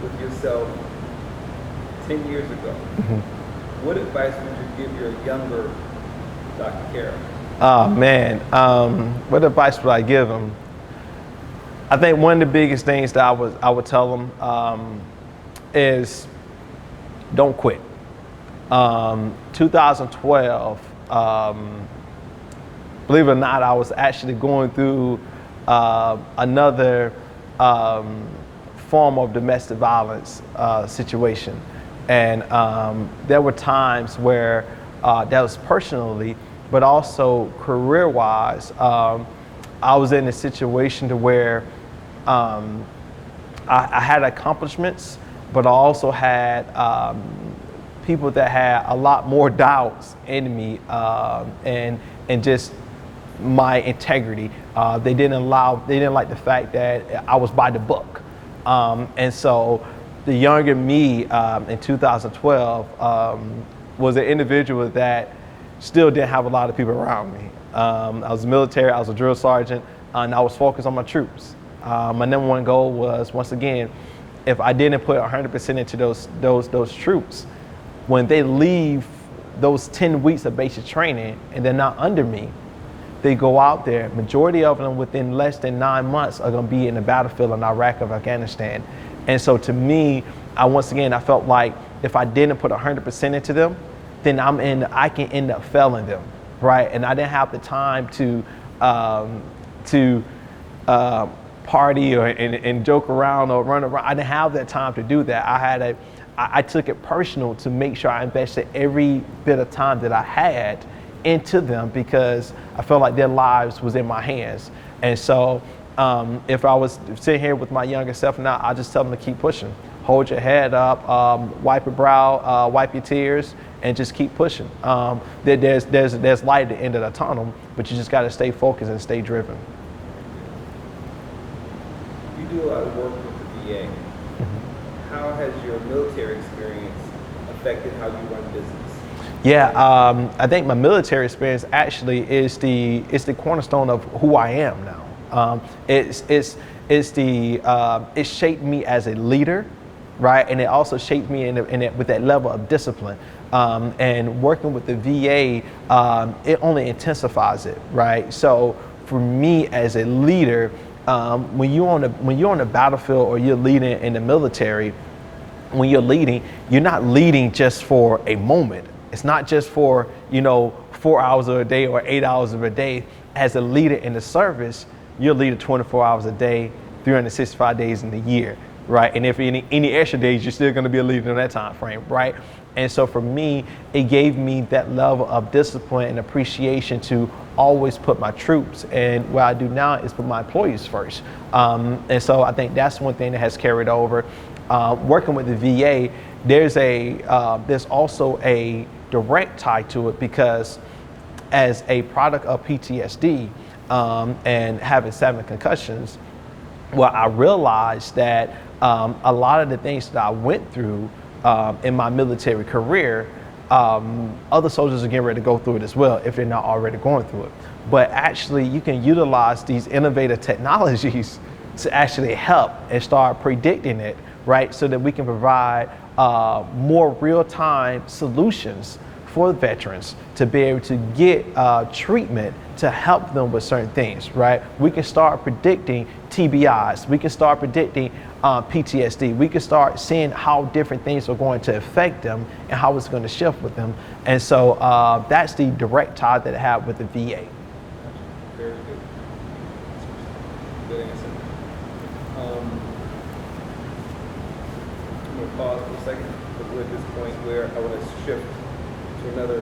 with yourself 10 years ago, what advice would you give your younger Dr. Kara? Oh man, what advice would I give him? I think one of the biggest things that I would tell him is don't quit. 2012, believe it or not, I was actually going through another form of domestic violence situation. And there were times where that was personally, but also career-wise, I was in a situation to where I had accomplishments, but I also had people that had a lot more doubts in me, and just my integrity. They didn't like the fact that I was by the book. And so the younger me in 2012 was an individual that still didn't have a lot of people around me. I was military, I was a drill sergeant, and I was focused on my troops. My number one goal was, once again, if I didn't put 100% into those troops, when they leave those 10 weeks of basic training and they're not under me, they go out there, majority of them within less than 9 months are gonna be in the battlefield in Iraq or Afghanistan. And so to me, I felt like if I didn't put 100% into them, then I can end up failing them, right? And I didn't have the time to party and joke around or run around. I didn't have that time to do that. I took it personal to make sure I invested every bit of time that I had into them, because I felt like their lives was in my hands. And so if I was sitting here with my younger self now, I just tell them to keep pushing. Hold your head up, wipe your brow, wipe your tears, and just keep pushing. There's light at the end of the tunnel, but you just got to stay focused and stay driven. You do a lot of work with the VA. How has your military experience affected how you run business? Yeah, I think my military experience actually is the cornerstone of who I am now. It shaped me as a leader, right? And it also shaped me with that level of discipline. And working with the VA, it only intensifies it, right? So for me as a leader, when you're on the battlefield or you're leading in the military, when you're leading, you're not leading just for a moment. It's not just for 4 hours of a day or 8 hours of a day. As a leader in the service, you're leading 24 hours a day, 365 days in the year, right? And if any extra days, you're still going to be a leader in that time frame, right? And so for me, it gave me that level of discipline and appreciation to always put my troops, and what I do now is put my employees first. And so I think that's one thing that has carried over. Working with the VA, there's also a direct tie to it, because as a product of PTSD and having 7 concussions, well, I realized that a lot of the things that I went through in my military career, other soldiers are getting ready to go through it as well if they're not already going through it. But actually, you can utilize these innovative technologies to actually help and start predicting it, right? So that we can provide more real-time solutions for veterans to be able to get treatment to help them with certain things, right? We can start predicting TBIs. We can start predicting PTSD. We can start seeing how different things are going to affect them and how it's going to shift with them. And so that's the direct tie that I have with the VA. Very good. Good answer. I'm going to pause for a second, but we're at this point where I want to shift to another